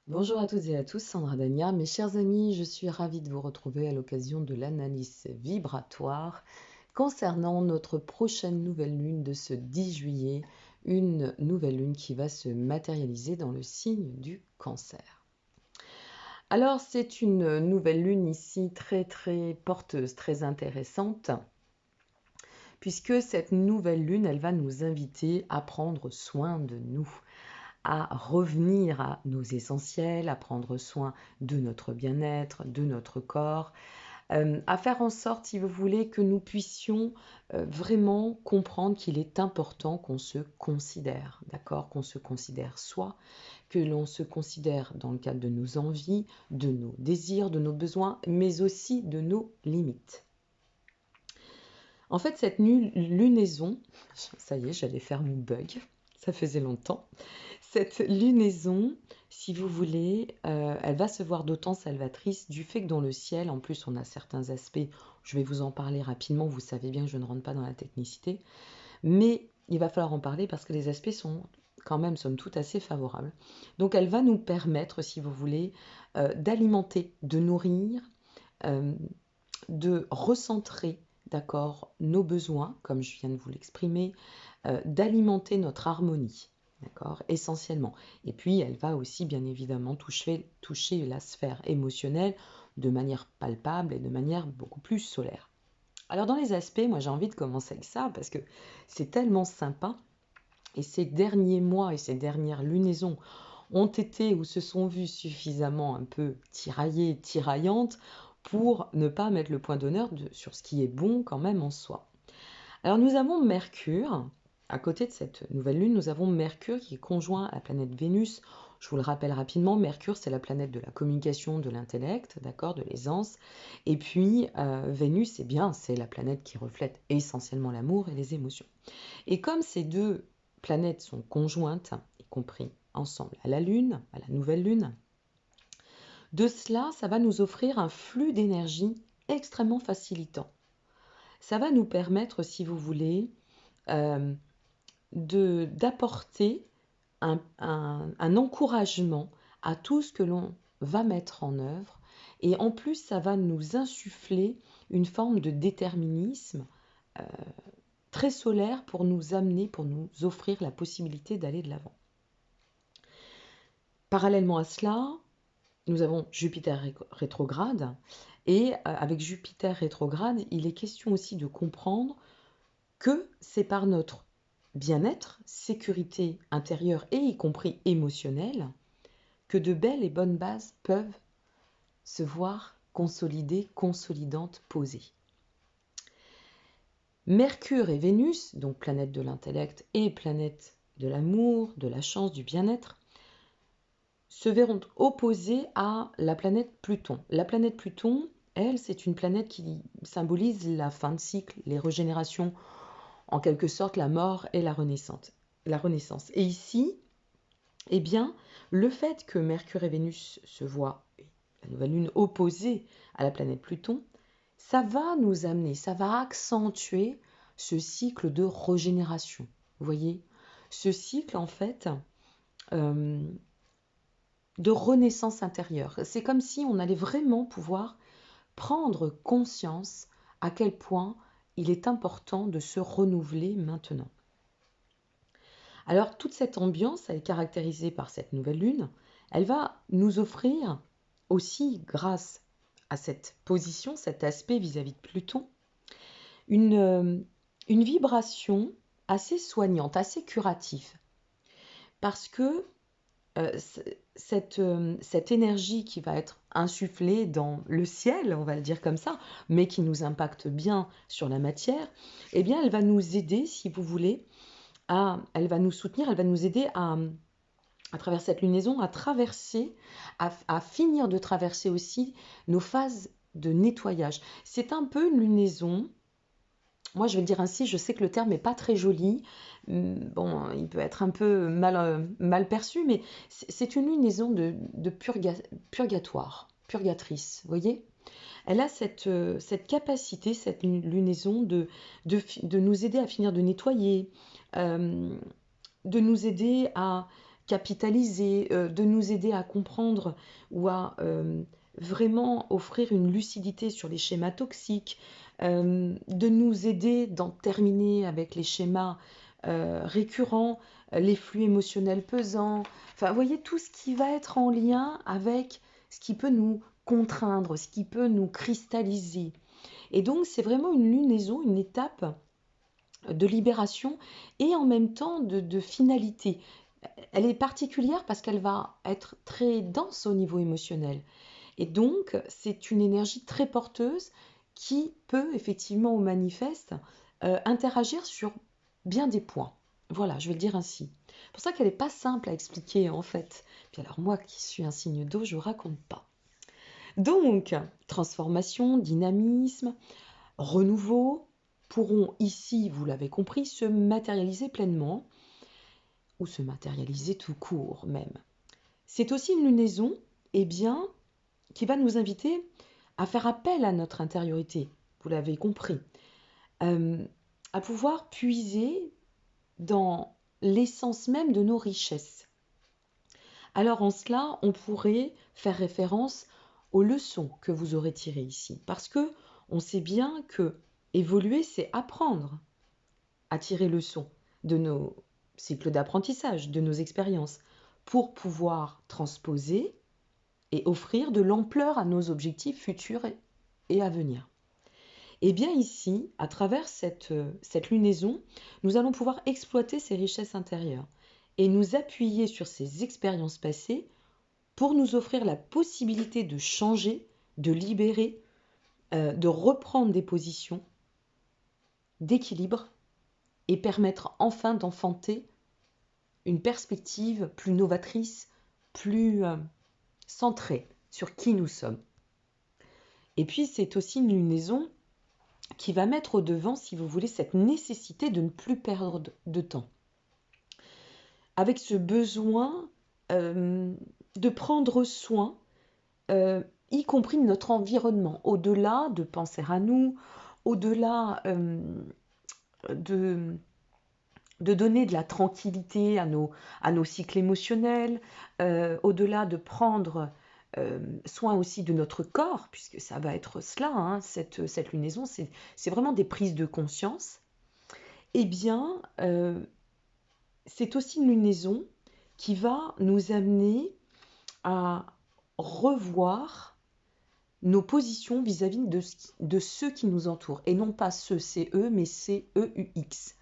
Bonjour à toutes et à tous, Sandra Dania. Mes chers amis, je suis ravie de vous retrouver à l'occasion de l'analyse vibratoire concernant notre prochaine nouvelle lune de ce 10 juillet, une nouvelle lune qui va se matérialiser dans le signe du Cancer. Alors c'est une nouvelle lune ici très porteuse, très intéressante, puisque cette nouvelle lune, elle va nous inviter à prendre soin de nous, à revenir à nos essentiels, à prendre soin de notre bien-être, de notre corps, à faire en sorte, si vous voulez, que nous puissions vraiment comprendre qu'il est important qu'on se considère, d'accord, qu'on se considère soi, que l'on se considère dans le cadre de nos envies, de nos désirs, de nos besoins, mais aussi de nos limites. En fait, cette lunaison, ça y est, j'allais faire mon bug, ça faisait longtemps. Cette lunaison, si vous voulez, elle va se voir d'autant salvatrice du fait que dans le ciel, en plus, on a certains aspects, je vais vous en parler rapidement, vous savez bien que je ne rentre pas dans la technicité, mais il va falloir en parler parce que les aspects sont quand même, somme toute, assez favorables. Donc elle va nous permettre, si vous voulez, d'alimenter, de nourrir, de recentrer, d'accord, nos besoins, comme je viens de vous l'exprimer, d'alimenter notre harmonie, d'accord, essentiellement. Et puis, elle va aussi, bien évidemment, toucher la sphère émotionnelle de manière palpable et de manière beaucoup plus solaire. Alors, dans les aspects, moi, j'ai envie de commencer avec ça parce que c'est tellement sympa. Et ces derniers mois et ces dernières lunaisons ont été ou se sont vues suffisamment un peu tiraillées, tiraillantes pour ne pas mettre le point d'honneur sur ce qui est bon quand même en soi. Alors nous avons Mercure, à côté de cette nouvelle lune, nous avons Mercure qui est conjoint à la planète Vénus. Je vous le rappelle rapidement, Mercure c'est la planète de la communication, de l'intellect, d'accord, de l'aisance. Et puis Vénus, eh bien, c'est la planète qui reflète essentiellement l'amour et les émotions. Et comme ces deux planètes sont conjointes, y compris ensemble à la lune, à la nouvelle lune, de cela, ça va nous offrir un flux d'énergie extrêmement facilitant. Ça va nous permettre, si vous voulez, euh, d'apporter un encouragement à tout ce que l'on va mettre en œuvre. Et en plus, ça va nous insuffler une forme de déterminisme très solaire pour nous amener, pour nous offrir la possibilité d'aller de l'avant. Parallèlement à cela, nous avons Jupiter rétrograde. Et avec Jupiter rétrograde, il est question aussi de comprendre que c'est par notre bien-être, sécurité intérieure et y compris émotionnelle, que de belles et bonnes bases peuvent se voir consolidées, consolidantes, posées. Mercure et Vénus, donc planète de l'intellect et planète de l'amour, de la chance, du bien-être, se verront opposées à la planète Pluton. La planète Pluton, elle, c'est une planète qui symbolise la fin de cycle, les régénérations, en quelque sorte la mort et la renaissance. Et ici, eh bien, le fait que Mercure et Vénus se voient, la nouvelle lune opposée à la planète Pluton, ça va nous amener, ça va accentuer ce cycle de régénération. Vous voyez, ce cycle en fait de renaissance intérieure. C'est comme si on allait vraiment pouvoir prendre conscience à quel point il est important de se renouveler maintenant. Alors toute cette ambiance, elle est caractérisée par cette nouvelle lune. Elle va nous offrir aussi, grâce à cette position, cet aspect vis-à-vis de Pluton, une vibration assez soignante, assez curative. Parce que cette énergie qui va être insufflée dans le ciel, on va le dire comme ça, mais qui nous impacte bien sur la matière, eh bien elle va nous aider, si vous voulez, elle va nous soutenir, elle va nous aider à travers cette lunaison, à traverser, à finir de traverser aussi nos phases de nettoyage. C'est un peu une lunaison, moi je vais le dire ainsi, je sais que le terme n'est pas très joli, bon, il peut être un peu mal perçu, mais c'est une lunaison de purgatoire, purgatrice, vous voyez ? Elle a cette capacité, cette lunaison de nous aider à finir de nettoyer, euh, de nous aider à capitaliser, de nous aider à comprendre ou à vraiment offrir une lucidité sur les schémas toxiques, de nous aider d'en terminer avec les schémas récurrents, les flux émotionnels pesants. Enfin, vous voyez, tout ce qui va être en lien avec ce qui peut nous contraindre, ce qui peut nous cristalliser. Et donc, c'est vraiment une lunaison, une étape de libération et en même temps de finalité. Elle est particulière parce qu'elle va être très dense au niveau émotionnel. Et donc, c'est une énergie très porteuse qui peut effectivement, au manifeste, interagir sur bien des points. Voilà, je vais le dire ainsi. C'est pour ça qu'elle n'est pas simple à expliquer en fait. Puis alors moi qui suis un signe d'eau, je ne raconte pas. Donc, transformation, dynamisme, renouveau pourront ici, vous l'avez compris, se matérialiser pleinement ou se matérialiser tout court même. C'est aussi une lunaison, eh bien, qui va nous inviter à faire appel à notre intériorité, vous l'avez compris, à pouvoir puiser dans l'essence même de nos richesses. Alors en cela, on pourrait faire référence aux leçons que vous aurez tirées ici, parce que on sait bien que évoluer, c'est apprendre à tirer leçon de nos cycles d'apprentissage, de nos expériences, pour pouvoir transposer et offrir de l'ampleur à nos objectifs futurs et à venir. Et bien ici, à travers cette lunaison, nous allons pouvoir exploiter ces richesses intérieures et nous appuyer sur ces expériences passées pour nous offrir la possibilité de changer, de libérer, de reprendre des positions d'équilibre et permettre enfin d'enfanter une perspective plus novatrice, plus centrée sur qui nous sommes. Et puis c'est aussi une lunaison qui va mettre au devant, si vous voulez, cette nécessité de ne plus perdre de temps. Avec ce besoin de prendre soin, y compris de notre environnement, au-delà de penser à nous, au-delà de donner de la tranquillité à nos cycles émotionnels, au-delà de prendre soin aussi de notre corps, puisque ça va être cela, hein, cette lunaison, c'est vraiment des prises de conscience, eh bien, c'est aussi une lunaison qui va nous amener à revoir nos positions vis-à-vis de ceux qui nous entourent, et non pas ceux, c'est eux, mais c'est EUX,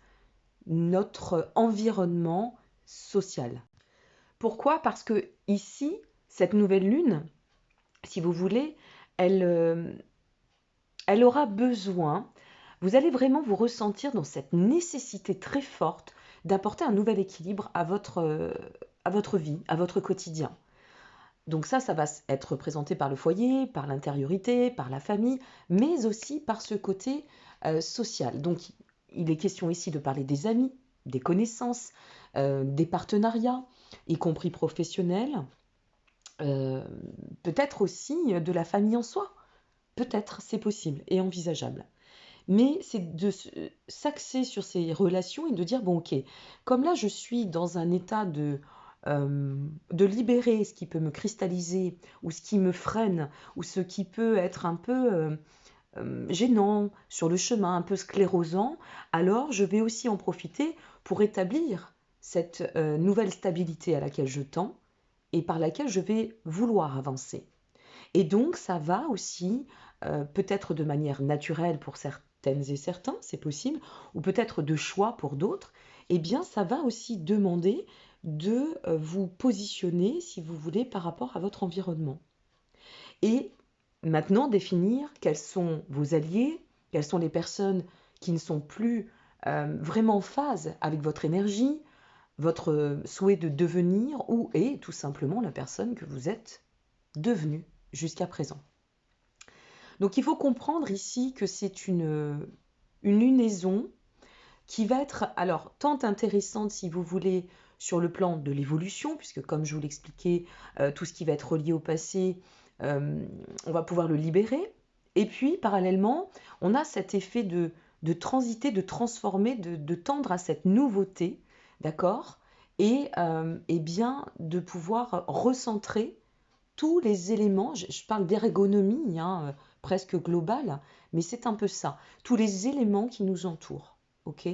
notre environnement social. Pourquoi? Parce que ici, cette nouvelle lune, si vous voulez, elle aura besoin, vous allez vraiment vous ressentir dans cette nécessité très forte d'apporter un nouvel équilibre à votre vie, à votre quotidien. Donc ça va être représenté par le foyer, par l'intériorité, par la famille, mais aussi par ce côté social. Donc il est question ici de parler des amis, des connaissances, des partenariats, y compris professionnels, peut-être aussi de la famille en soi. Peut-être, c'est possible et envisageable. Mais c'est de s'axer sur ces relations et de dire, bon ok, comme là je suis dans un état de libérer ce qui peut me cristalliser ou ce qui me freine ou ce qui peut être un peu gênant sur le chemin, un peu sclérosant, alors je vais aussi en profiter pour établir cette nouvelle stabilité à laquelle je tends et par laquelle je vais vouloir avancer. Et donc ça va aussi, peut-être de manière naturelle pour certaines et certains, c'est possible, ou peut-être de choix pour d'autres, eh bien ça va aussi demander de vous positionner, si vous voulez, par rapport à votre environnement. Et maintenant définir quels sont vos alliés, quelles sont les personnes qui ne sont plus vraiment en phase avec votre énergie, votre souhait de devenir ou est tout simplement la personne que vous êtes devenue jusqu'à présent. Donc il faut comprendre ici que c'est une lunaison qui va être alors tant intéressante si vous voulez sur le plan de l'évolution, puisque comme je vous l'expliquais, tout ce qui va être relié au passé on va pouvoir le libérer. Et puis, parallèlement, on a cet effet de transiter, de transformer, de tendre à cette nouveauté, d'accord? Et bien de pouvoir recentrer tous les éléments, je parle d'ergonomie, hein, presque globale, mais c'est un peu ça, tous les éléments qui nous entourent, ok?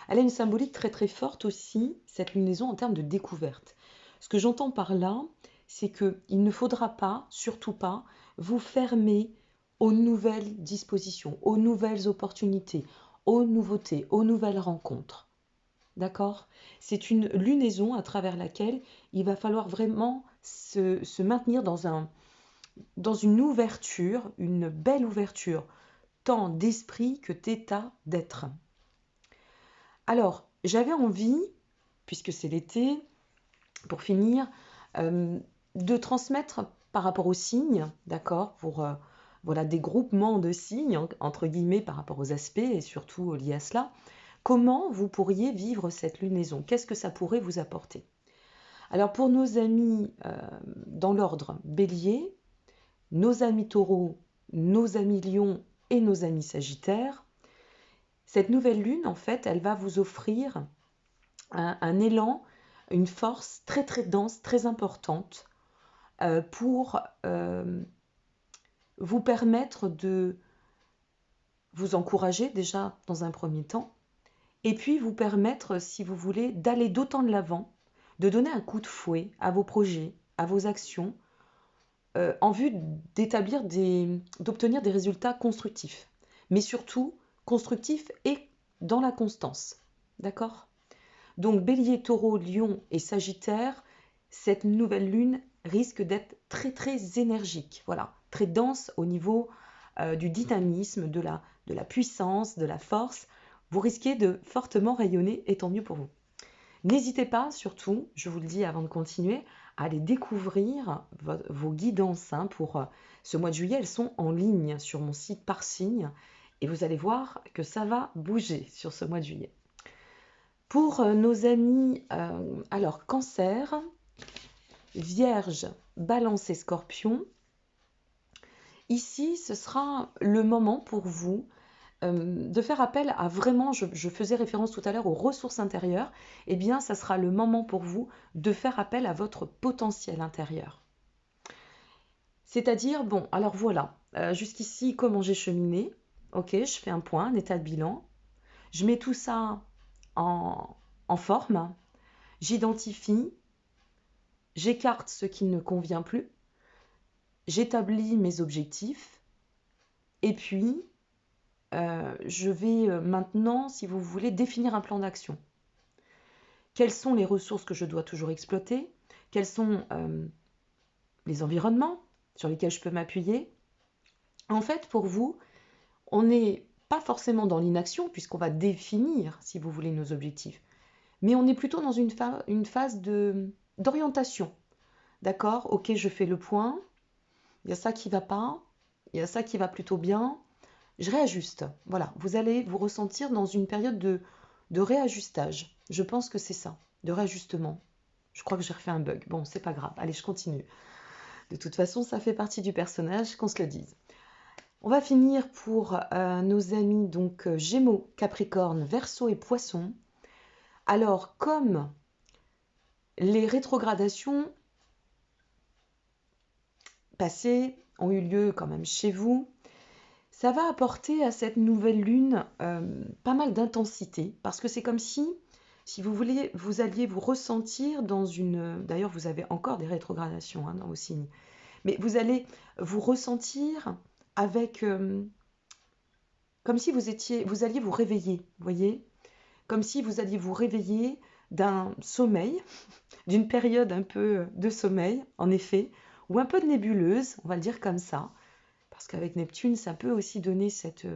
Elle a une symbolique très très forte aussi, cette lunaison, en termes de découverte. Ce que j'entends par là, c'est qu'il ne faudra pas, surtout pas, vous fermer aux nouvelles dispositions, aux nouvelles opportunités, aux nouveautés, aux nouvelles rencontres. D'accord? C'est une lunaison à travers laquelle il va falloir vraiment se maintenir dans une ouverture, une belle ouverture, tant d'esprit que d'état d'être. Alors, j'avais envie, puisque c'est l'été, pour finir, de transmettre par rapport aux signes, d'accord, pour voilà, des groupements de signes, entre guillemets, par rapport aux aspects et surtout liés à cela, comment vous pourriez vivre cette lunaison? Qu'est-ce que ça pourrait vous apporter? Alors pour nos amis dans l'ordre Bélier, nos amis Taureaux, nos amis Lions et nos amis Sagittaires, cette nouvelle lune, en fait, elle va vous offrir un élan, une force très très dense, très importante pour vous permettre de vous encourager déjà dans un premier temps, et puis vous permettre, si vous voulez, d'aller d'autant de l'avant, de donner un coup de fouet à vos projets, à vos actions, en vue d'obtenir des résultats constructifs, mais surtout constructifs et dans la constance. D'accord? Donc Bélier, Taureau, Lion et Sagittaire, cette nouvelle lune risque d'être très très énergique, voilà, très dense au niveau du dynamisme, de la puissance, de la force. Vous risquez de fortement rayonner et tant mieux pour vous. N'hésitez pas, surtout, je vous le dis avant de continuer, à aller découvrir vos guidances pour ce mois de juillet. Elles sont en ligne sur mon site par signe et vous allez voir que ça va bouger sur ce mois de juillet. Pour nos amis, alors Cancer, Vierge, Balance et Scorpion, ici ce sera le moment pour vous de faire appel à vraiment, je faisais référence tout à l'heure aux ressources intérieures, eh bien ça sera le moment pour vous de faire appel à votre potentiel intérieur. C'est-à-dire, bon, alors voilà, jusqu'ici comment j'ai cheminé, ok, je fais un point, un état de bilan, je mets tout ça en forme, j'identifie, j'écarte ce qui ne convient plus, j'établis mes objectifs, et puis je vais maintenant, si vous voulez, définir un plan d'action. Quelles sont les ressources que je dois toujours exploiter? Quels sont les environnements sur lesquels je peux m'appuyer? En fait, pour vous, on n'est pas forcément dans l'inaction, puisqu'on va définir, si vous voulez, nos objectifs. Mais on est plutôt dans une phase d'orientation. D'accord? Ok, je fais le point. Il y a ça qui ne va pas. Il y a ça qui va plutôt bien. Je réajuste. Voilà, vous allez vous ressentir dans une période de réajustage. Je pense que c'est ça, de réajustement. Je crois que j'ai refait un bug. Bon, c'est pas grave. Allez, je continue. De toute façon, ça fait partie du personnage, qu'on se le dise. On va finir pour nos amis donc Gémeaux, Capricorne, Verseau et Poissons. Alors, comme les rétrogradations passées ont eu lieu quand même chez vous, ça va apporter à cette nouvelle lune pas mal d'intensité, parce que c'est comme si vous voulez, vous alliez vous ressentir dans une... D'ailleurs, vous avez encore des rétrogradations dans vos signes, mais vous allez vous ressentir avec... comme si vous alliez vous réveiller, vous voyez? Comme si vous alliez vous réveiller d'un sommeil, d'une période un peu de sommeil, en effet, ou un peu de nébuleuse, on va le dire comme ça, parce qu'avec Neptune, ça peut aussi donner cette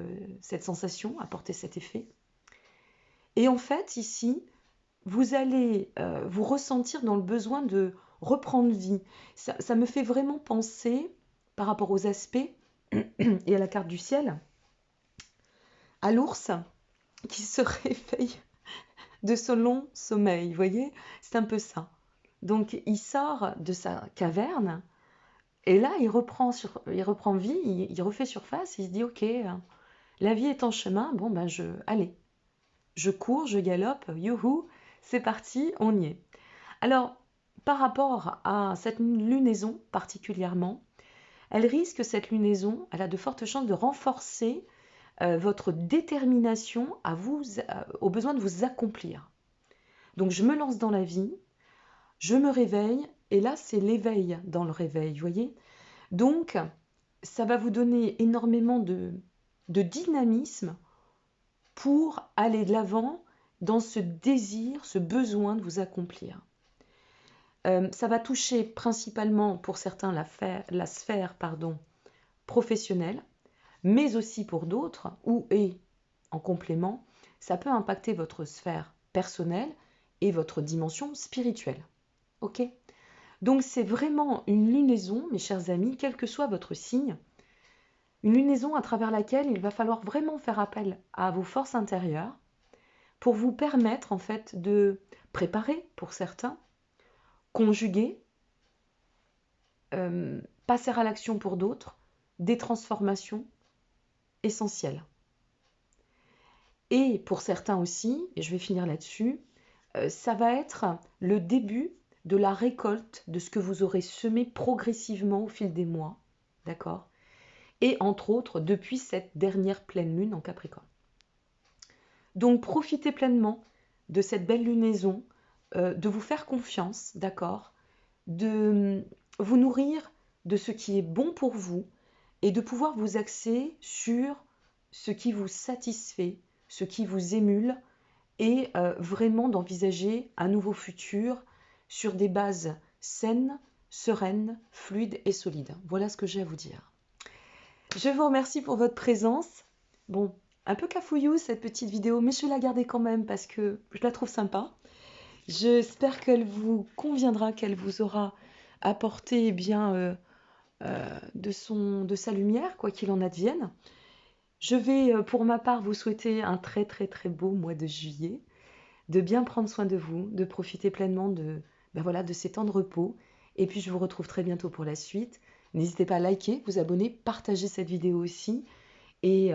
sensation, apporter cet effet. Et en fait, ici, vous allez vous ressentir dans le besoin de reprendre vie. Ça me fait vraiment penser, par rapport aux aspects et à la carte du ciel, à l'ours qui se réveille de ce long sommeil, vous voyez? C'est un peu ça. Donc, il sort de sa caverne Et là, il reprend vie, il refait surface, il se dit, ok, la vie est en chemin, bon ben allez, je cours, je galope, youhou, c'est parti, on y est. Alors, par rapport à cette lunaison particulièrement, cette lunaison, elle a de fortes chances de renforcer votre détermination au besoin de vous accomplir. Donc je me lance dans la vie, je me réveille, et là c'est l'éveil dans le réveil, vous voyez. Donc ça va vous donner énormément de dynamisme pour aller de l'avant dans ce désir, ce besoin de vous accomplir. Ça va toucher principalement pour certains la sphère professionnelle, mais aussi pour d'autres, et en complément, ça peut impacter votre sphère personnelle et votre dimension spirituelle. Ok? Donc c'est vraiment une lunaison, mes chers amis, quel que soit votre signe, une lunaison à travers laquelle il va falloir vraiment faire appel à vos forces intérieures pour vous permettre en fait de préparer pour certains, conjuguer, passer à l'action pour d'autres, des transformations essentielles. Et pour certains aussi, et je vais finir là-dessus, ça va être le début de la récolte de ce que vous aurez semé progressivement au fil des mois, d'accord? Et entre autres, depuis cette dernière pleine lune en Capricorne. Donc profitez pleinement de cette belle lunaison, de vous faire confiance, d'accord? De vous nourrir de ce qui est bon pour vous et de pouvoir vous axer sur ce qui vous satisfait, ce qui vous émule et vraiment d'envisager un nouveau futur sur des bases saines, sereines, fluides et solides. Voilà ce que j'ai à vous dire. Je vous remercie pour votre présence. Bon, un peu cafouillou cette petite vidéo, mais je vais la garder quand même parce que je la trouve sympa. J'espère qu'elle vous conviendra, qu'elle vous aura apporté de sa lumière, quoi qu'il en advienne. Je vais pour ma part vous souhaiter un très très très beau mois de juillet, de bien prendre soin de vous, de profiter pleinement de ces temps de repos. Et puis je vous retrouve très bientôt pour la suite. N'hésitez pas à liker, vous abonner, partager cette vidéo aussi. Et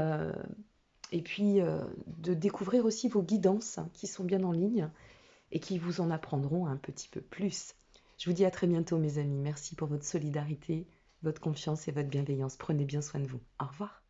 puis de découvrir aussi vos guidances qui sont bien en ligne et qui vous en apprendront un petit peu plus. Je vous dis à très bientôt mes amis. Merci pour votre solidarité, votre confiance et votre bienveillance. Prenez bien soin de vous. Au revoir.